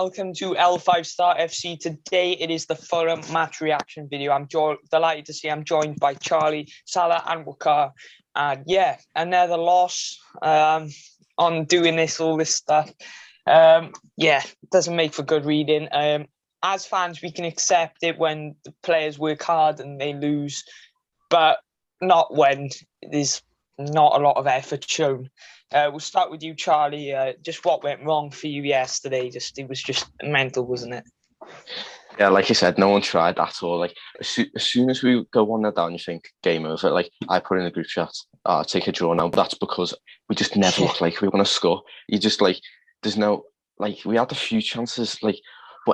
Welcome to L5 Star FC. Today it is the Fulham match reaction video. I'm delighted to see I'm joined by Charlie, Salah and Wakar. And yeah, another loss on doing all this stuff. It doesn't make for good reading. As fans, we can accept it when the players work hard and they lose, but not when there's not a lot of effort shown. We'll start with you, Charlie. Just what went wrong for you yesterday? It was just mental, wasn't it? Yeah, like you said, no one tried at all. Like as soon as we go 1-0 down, you think game over. Like I put in the group chat, take a draw now. But that's because we just never look like we want to score. You just there's no we had a few chances, but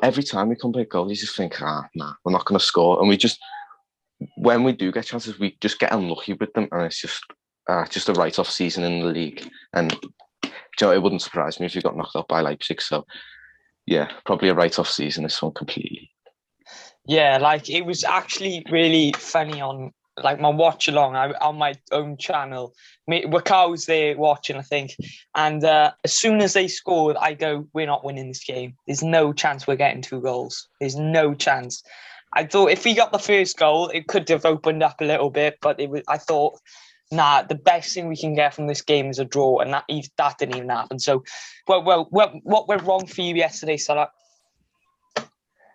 every time we come back goal, you just think, nah, we're not going to score. And we just, when we do get chances, we just get unlucky with them, and it's just a write-off season in the league. And it wouldn't surprise me if we got knocked out by Leipzig. So yeah, probably a write-off season, this one completely. Yeah, it was actually really funny on my watch along on my own channel. Wakar was there watching, I think, and as soon as they scored, I go, "We're not winning this game. There's no chance we're getting 2 goals. There's no chance." I thought if we got the first goal, it could have opened up a little bit, but I thought, nah, the best thing we can get from this game is a draw, and that didn't even happen. So, what went wrong for you yesterday, Salah?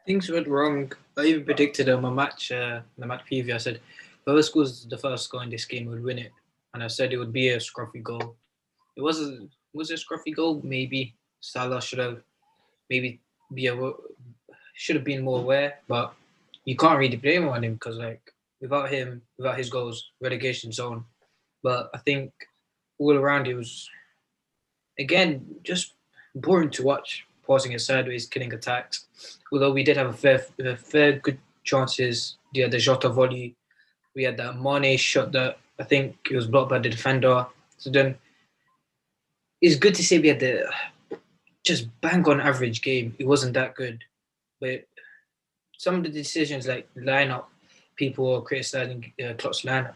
Things went wrong. I even predicted on my match, the match preview. I said, whoever scores the first goal in this game would win it, and I said it would be a scruffy goal. Was it a scruffy goal? Maybe Salah should have been more aware, but you can't really blame on him because without his goals, relegation zone. But I think all around it was, again, just boring to watch. Pausing it sideways, killing attacks. Although we did have a fair good chances. We had the Jota volley. We had that Mane shot that I think it was blocked by the defender. So then it's good to say we had the just bang on average game. It wasn't that good. But some of the decisions like lineup, people are criticizing Klopp's lineup.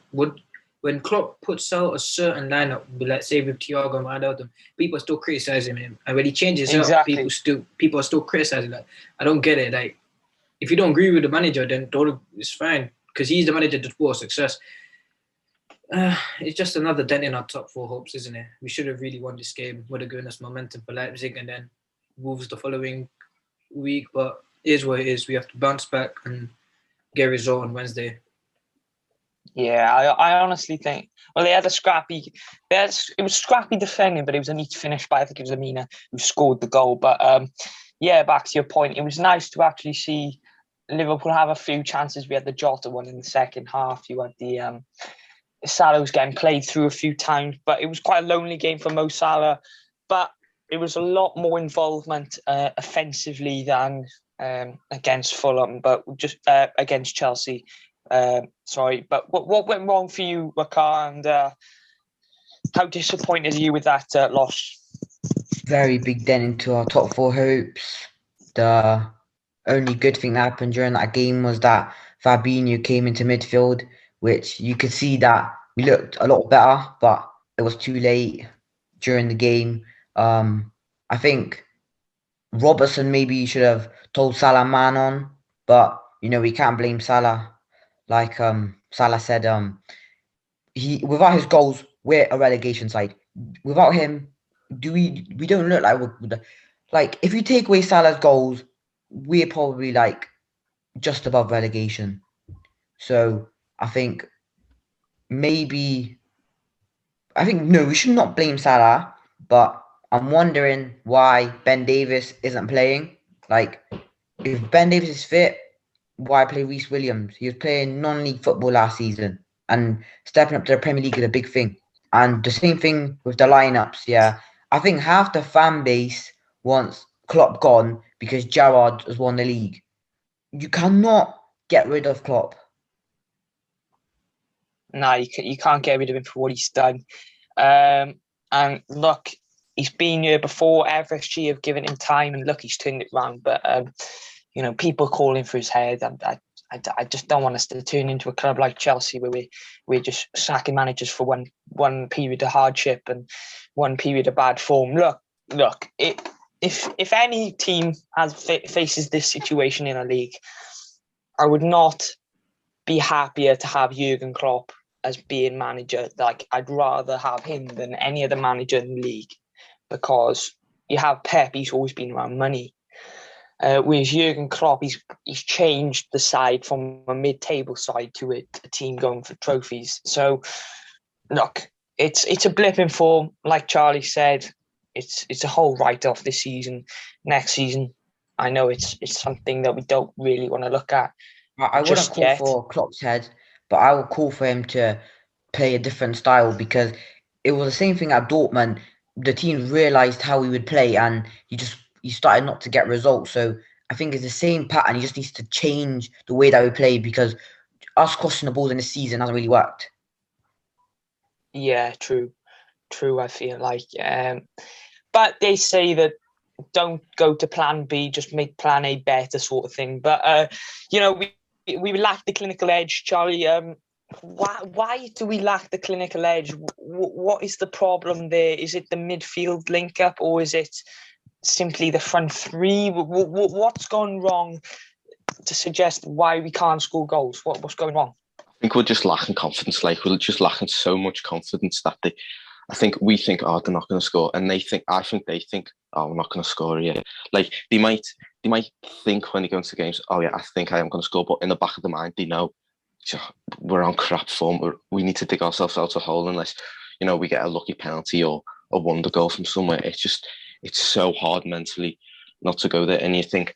When Klopp puts out a certain lineup, say with Thiago and Ronaldo, people are still criticizing him. And when he changes up, people are still criticizing that. I don't get it. If you don't agree with the manager, then it's fine because he's the manager that brought success. It's just another dent in our top 4 hopes, isn't it? We should have really won this game. Would have given us momentum for Leipzig and then Wolves the following week. But it is what it is. We have to bounce back and get a result on Wednesday. Yeah, I honestly think. Well, they had a scrappy. It was scrappy defending, but it was a neat finish by I think it was Amina who scored the goal. But back to your point, it was nice to actually see Liverpool have a few chances. We had the Jota one in the second half. You had the Salah was getting played through a few times, but it was quite a lonely game for Mo Salah. But it was a lot more involvement offensively than against Fulham, but just against Chelsea. But what went wrong for you, Wakar, and how disappointed are you with that loss? Very big dent into our top 4 hopes. The only good thing that happened during that game was that Fabinho came into midfield, which you could see that we looked a lot better, but it was too late during the game. I think Robertson maybe should have told Salah man on, but we can't blame Salah. Like Salah said, without his goals, we're a relegation side. Without him, we don't look like if you take away Salah's goals, we're probably just above relegation. So I think no, we should not blame Salah, but I'm wondering why Ben Davies isn't playing. If Ben Davies is fit, why play Reece Williams? He was playing non-league football last season, and stepping up to the Premier League is a big thing. And the same thing with the lineups. Yeah, I think half the fan base wants Klopp gone because Gerrard has won the league. You cannot get rid of Klopp. No, you can't get rid of him for what he's done. And look, he's been here before. FSG have given him time, and look, he's turned it round. But people calling for his head. I just don't want us to turn into a club like Chelsea where we're just sacking managers for one period of hardship and one period of bad form. Look, if any team faces this situation in a league, I would not be happier to have Jurgen Klopp as being manager. Like, I'd rather have him than any other manager in the league, because you have Pep, he's always been around money. Whereas Jurgen Klopp, he's changed the side from a mid-table side to a team going for trophies. So, look, it's a blip in form, like Charlie said. It's a whole write-off this season. Next season, I know it's something that we don't really want to look at. I wouldn't call for Klopp's head, but I would call for him to play a different style, because it was the same thing at Dortmund. The team realised how he would play, and he started not to get results. So I think it's the same pattern. He just needs to change the way that we play, because us crossing the balls in the season hasn't really worked. Yeah, true. I feel like, but they say that don't go to plan B, just make plan A better, sort of thing. But we lack the clinical edge, Charlie. Why do we lack the clinical edge? What is the problem there? Is it the midfield link up, or is it simply the front three? What's gone wrong to suggest why we can't score goals? What's going wrong? I think we're just lacking confidence. Like, we're just lacking so much confidence that we think, oh, they're not going to score, and I think they think, oh, we're not going to score here. Like, they might think when they go into games, oh yeah, I think I am going to score, but in the back of the mind, they know we're on crap form. We need to dig ourselves out a hole unless, we get a lucky penalty or a wonder goal from somewhere. It's so hard mentally not to go there. And you think,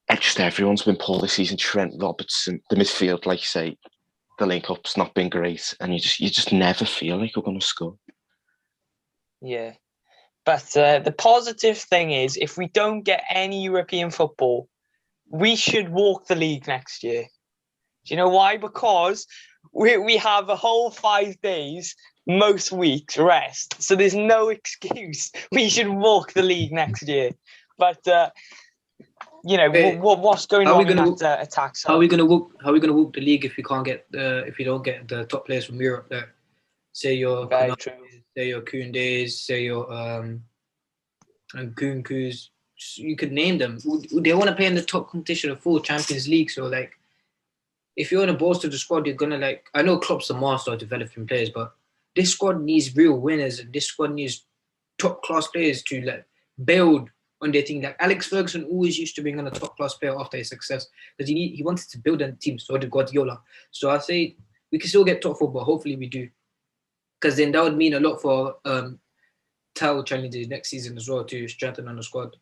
everyone's been poor this season. Trent, Robertson, the midfield, like you say, the link-up's not been great, and you just never feel like we're going to score. Yeah. But the positive thing is, if we don't get any European football, we should walk the league next year. Do you know why? Because we have a whole 5 days, most weeks, rest. So there's no excuse. We should walk the league next year. But, what's going on in that attack side? How are we going to walk the league if we don't get the top players from Europe there? Say your Koundés, say your Nkunkus, you could name them. They want to play in the top competition of full Champions League. So, like, if you're in a bolster the squad, you're gonna, like, I know Klopp's a master of developing players, but this squad needs real winners, and this squad needs top class players to, like, build on their team. Like, Alex Ferguson always used to bring on a top class player after his success, because he wanted to build a team. So did Guardiola. So I say we can still get top football. Hopefully we do, because then that would mean a lot for title challenges next season as well, to strengthen on the squad.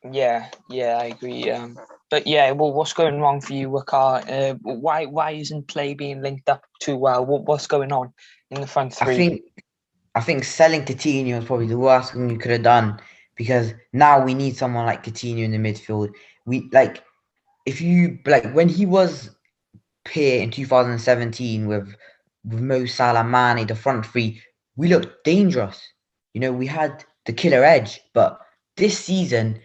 Yeah, I agree. But yeah, well, what's going wrong for you, Wakar? Why isn't play being linked up too well? What's going on in the front three? I think selling Coutinho was probably the worst thing we could have done, because now we need someone like Coutinho in the midfield. When he was here in 2017 with Mo Salah, Mane, the front three, we looked dangerous. We had the killer edge. But this season,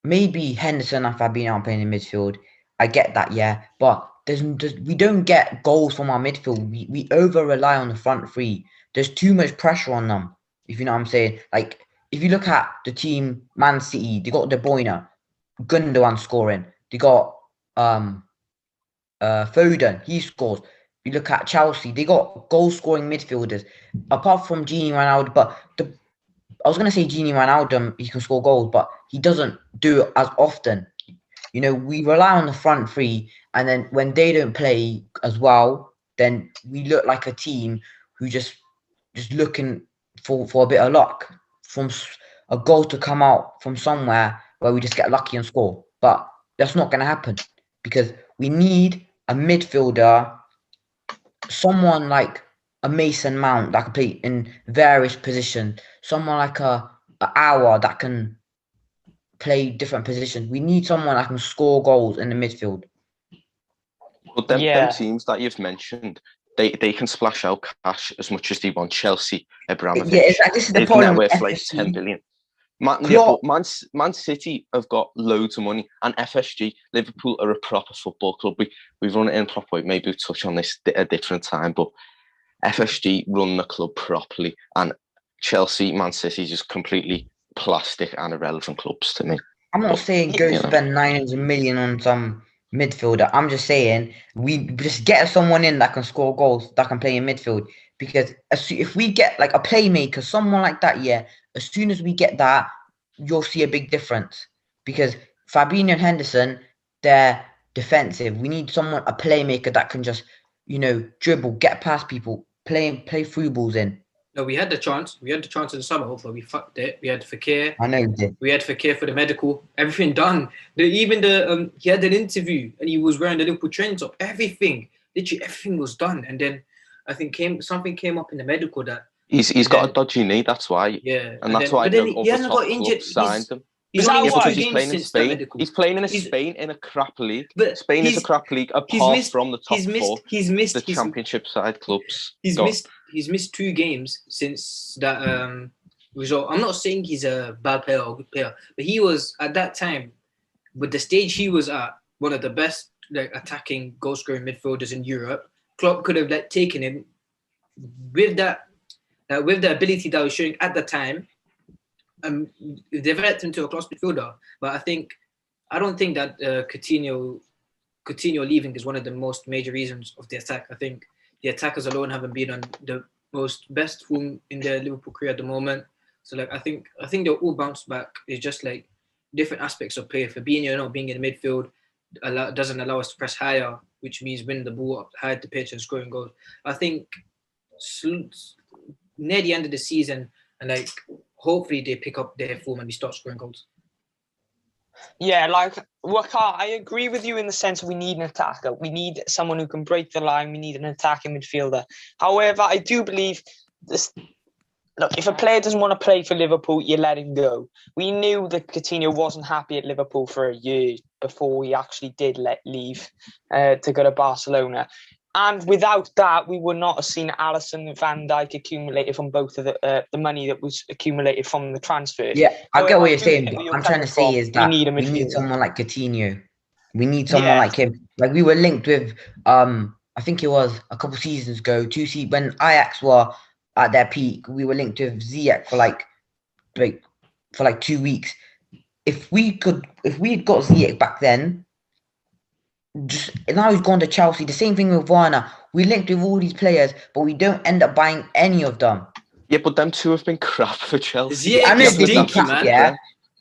maybe Henderson and Fabinho aren't playing in midfield. I get that, yeah. But we don't get goals from our midfield. We over-rely on the front three. There's too much pressure on them, if you know what I'm saying. Like, if you look at the team, Man City, they got De Bruyne, Gundogan scoring. They got Foden, he scores. You look at Chelsea, they got goal-scoring midfielders. Apart from Gini Ronaldo, but I was going to say Gini Ronaldo, he can score goals, but he doesn't do it as often. We rely on the front three, and then when they don't play as well, then we look like a team who just looking for a bit of luck, from a goal to come out from somewhere where we just get lucky and score. But that's not going to happen, because we need a midfielder, someone like a Mason Mount that can play in various positions, someone like a Aouar that can play different positions. We need someone that can score goals in the midfield. But them teams that you've mentioned, they can splash out cash as much as they want. Chelsea, Abramovich. Yeah, exactly. This is the problem. Net worth like 10 billion. Man City have got loads of money, and FSG, Liverpool, are a proper football club. We've run it in a proper way. Maybe we'll touch on this at a different time, but FSG run the club properly, and Chelsea, Man City just completely plastic and irrelevant clubs to me. I'm not saying go you know. spend 900 million on some midfielder. I'm just saying we just get someone in that can score goals, that can play in midfield. Because if we get like a playmaker, someone like that, yeah, as soon as we get that, you'll see a big difference. Because Fabinho and Henderson, they're defensive. We need someone, a playmaker that can just, dribble, get past people, play through balls in. No, we had the chance. We had the chance in the summer, but we fucked it. We had Fekir. I know you did. We had Fekir for the medical. Everything done. He had an interview and he was wearing the Liverpool training top. Everything, literally everything was done. And then I think something came up in the medical that he's got a dodgy knee. That's why. Yeah, and that's why he hasn't got injured. Signed him. He's only only because he's playing in Spain. He's playing in Spain in a crap league. Spain is a crap league apart from the top four. He's missed the championship side clubs. He's missed 2 games since that result. I'm not saying he's a bad player or good player, but he was at that time, with the stage he was at, one of the best attacking goal scoring midfielders in Europe. Klopp could have taken him with that with the ability that he was showing at the time. Developed him to a class midfielder, but I don't think that Coutinho leaving is one of the most major reasons of the attack. I think the attackers alone haven't been on the most best form in their Liverpool career at the moment. So I think they'll all bounce back. It's just different aspects of play. Fabinho not being in the midfield doesn't allow us to press higher, which means winning the ball up high at the pitch and scoring goals. I think near the end of the season, and hopefully they pick up their form and we start scoring goals. Yeah, Wakar, I agree with you in the sense we need an attacker. We need someone who can break the line. We need an attacking midfielder. However, I do believe this. Look, if a player doesn't want to play for Liverpool, you let him go. We knew that Coutinho wasn't happy at Liverpool for a year before he actually did leave to go to Barcelona. And without that, we would not have seen Alisson and Van Dijk accumulated from both of the money that was accumulated from the transfers. Yeah, I get what you're saying, but I'm trying to say is that we need someone like Coutinho. We need someone like him. We were linked with, I think it was a couple seasons ago, when Ajax were at their peak, we were linked with Ziyech for 2 weeks. If we had got Ziyech back then, now he's gone to Chelsea. The same thing with Werner. We linked with all these players, but we don't end up buying any of them. Yeah, but them two have been crap for Chelsea. I know, stinky, man. Yeah.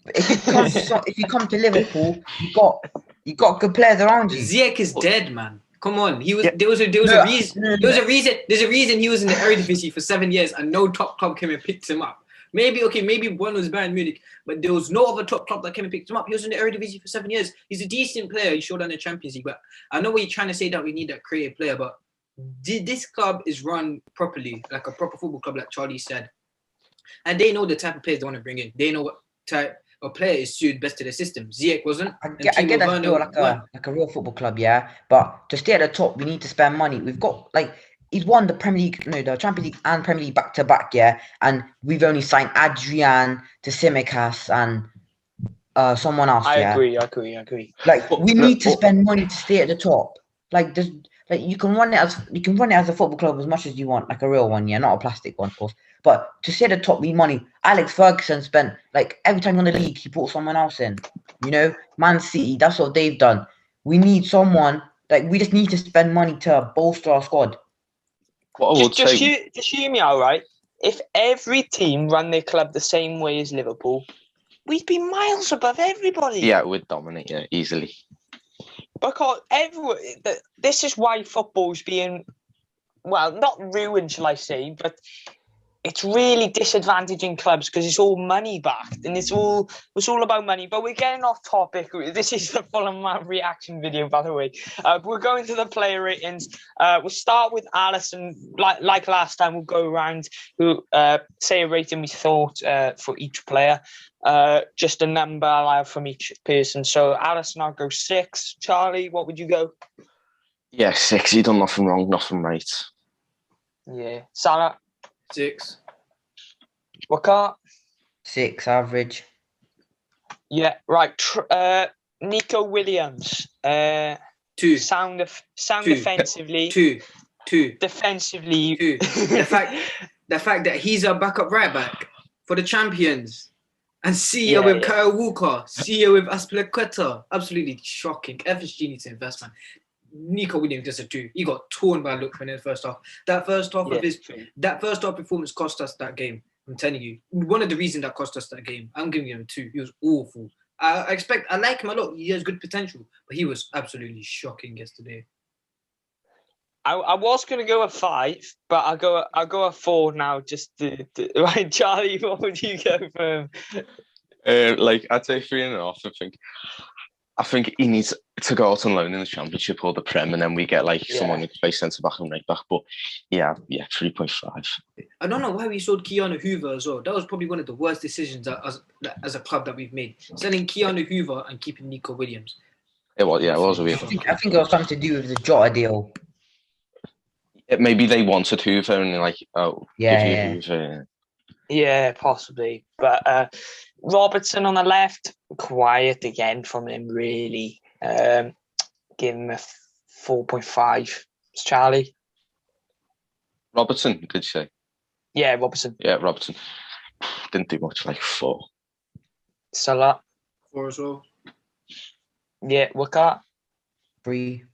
If you come to Liverpool, you got good players around you. Ziyech is dead, man. Come on, he was. Yeah. There's a reason he was in the Eredivisie for 7 years, and no top club came and picked him up. Maybe one was Bayern Munich, but there was no other top club that came and picked him up. He was in the Eredivisie for 7 years. He's a decent player. He showed on the Champions League. But I know what you're trying to say, that we need that creative player. But this club is run properly, like a proper football club, like Charlie said. And they know the type of players they want to bring in. They know what type of player is suited best to the system. Ziyech wasn't. I get that still like a real football club, yeah. But to stay at the top, we need to spend money. We've got he's won the the Champions League and Premier League back to back, yeah. And we've only signed Adrian, Tsimikas, and someone else. I agree. We need to spend money to stay at the top. You can run it as a football club as much as you want, like a real one, yeah, not a plastic one, of course. But to stay at the top, we need money. Alex Ferguson spent every time on the league, he brought someone else in. Man City, that's what they've done. We need someone. We just need to spend money to bolster our squad. Just hear me out, right? If every team ran their club the same way as Liverpool, we'd be miles above everybody. Yeah, we'd dominate, yeah, easily. Because this is why football's being, not ruined, shall I say, but it's really disadvantaging clubs because it's all money backed and it's all about money. But we're getting off topic. This is the Fulham reaction video, by the way. We're going to the player ratings. We'll start with Alisson. Like last time, we'll go around. We'll say a rating we thought for each player. Just a number allowed from each person. So Alisson, I'll go 6. Charlie, what would you go? Yeah, 6. He done nothing wrong, nothing right. Yeah. Salah? 6. Wakar? 6, average. Yeah, right. Nico Williams. 2. Sound defensively. 2. Defensively. 2. The fact that he's a backup right back for the champions, And see with Kyle Walker, see with Aspilicueta. Absolutely shocking. FSG needs to invest, man. Nico Williams just a 2. He got torn by Lookman in the first half. That first half performance cost us that game. I'm telling you, one of the reasons that cost us that game. I'm giving him a 2. He was awful. I like him a lot. He has good potential, but he was absolutely shocking yesterday. I was going to go a 5, but I'll go a 4 now. Just right, Charlie, what would you go for him? I'd say 3.5. I think he needs to go out on loan in the Championship or the Prem, and then we get someone who can play centre back and right back. But yeah, 3.5. I don't know why we sold Keanu Hoover as well. That was probably one of the worst decisions as a club that we've made. Selling Keanu Hoover and keeping Nico Williams. It was a weird. I think it was something to do with the Jota deal. Maybe they wanted Hoover and Hoover. Yeah, possibly. But Robertson on the left, quiet again from him, really. Give him a 4.5. It's Charlie. Robertson, did you say? Yeah, Robertson. Yeah, Robertson. Didn't do much, 4. Salah. 4 as well. Yeah, Wakar. 3.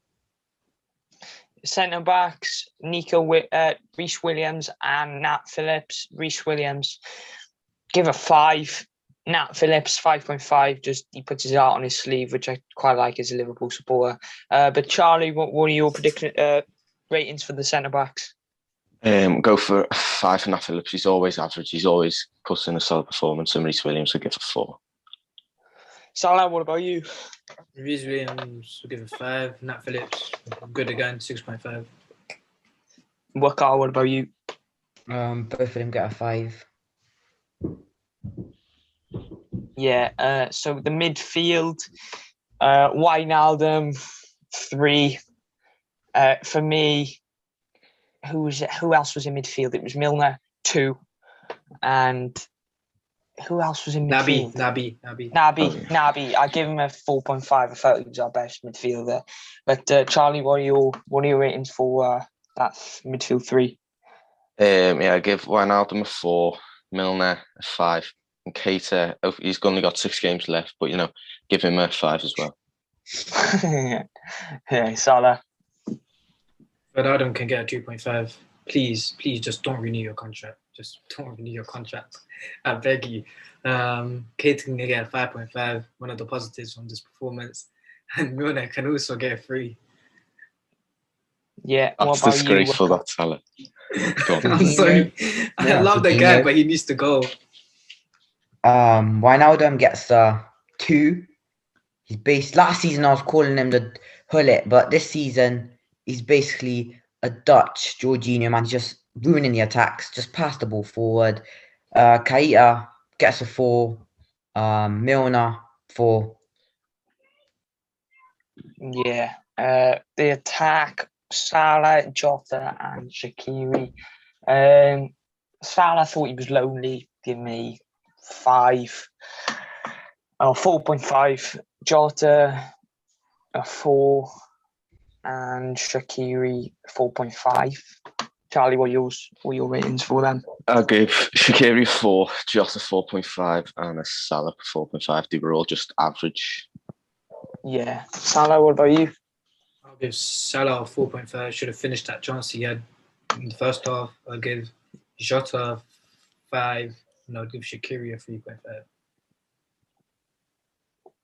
Centre backs, Reece Williams and Nat Phillips. Reece Williams, give a 5. Nat Phillips, 5.5. Just he puts his heart on his sleeve, which I quite like as a Liverpool supporter. But Charlie, what are your ratings for the centre backs? Go for a 5 for Nat Phillips. He's always average. He's always puts in a solid performance. And Reece Williams will give a 4. Salah, what about you? Reece Williams will give a 5. Nat Phillips, good again, 6.5. Wakar, what about you? Both of them get a 5. Yeah, so the midfield, Wijnaldum, 3. For me, who else was in midfield? It was Milner, 2. And who else was in midfield? Naby. I give him a 4.5. I felt he was our best midfielder. But Charlie, what are your ratings for that midfield 3? I give Wijnaldum a 4, Milner a 5, and Keita. He's only got 6 games left, but give him a 5 as well. Yeah, Salah. But Adam can get a 2.5. Please, just don't renew your contract. Just don't renew your contract. I beg you. Keita can get a 5.5. One of the positives from this performance. And Milner can also get a 3. Yeah, that's disgraceful. That Salah. I'm sorry. I love the guy, but he needs to go. Wijnaldum gets a 2. He's based last season. I was calling him the Hullet, but this season he's basically a Dutch Jorginho man. He's just ruining the attacks. Just pass the ball forward. Keita gets a 4. Milner 4. Yeah. The attack, Salah, Jota, and Shaqiri. Salah thought he was lonely. Give me 5. 4.5. Jota, a 4. And Shaqiri, 4.5. Charlie, what are your ratings for them? I gave Shaqiri 4, Jota 4.5, and a Salah 4.5. They were all just average. Yeah. Salah, what about you? I'll give Salah 4.5. Should have finished that chance he had in the first half. I'll give Jota 5, and I'll give Shaqiri a 3.5.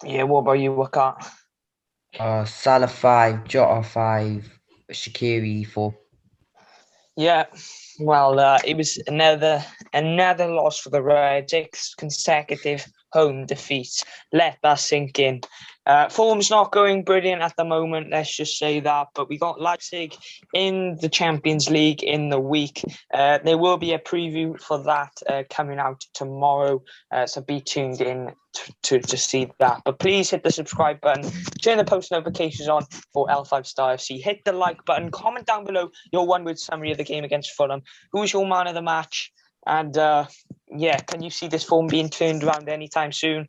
Yeah, what about you, Wakar? Salah 5, Jota 5, Shaqiri 4. Yeah, well, it was another loss for the Reds. 6 consecutive home defeats. Let that sink in. Form's not going brilliant at the moment, let's just say that. But we got Leipzig in the Champions League in the week. There will be a preview for that coming out tomorrow. So be tuned in to see that. But please hit the subscribe button, turn the post notifications on for L5 Star FC. Hit the like button, comment down below your one-word summary of the game against Fulham. Who's your man of the match? And can you see this form being turned around anytime soon?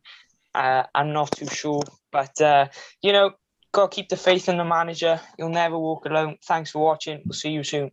I'm not too sure. But, got to keep the faith in the manager. You'll never walk alone. Thanks for watching. We'll see you soon.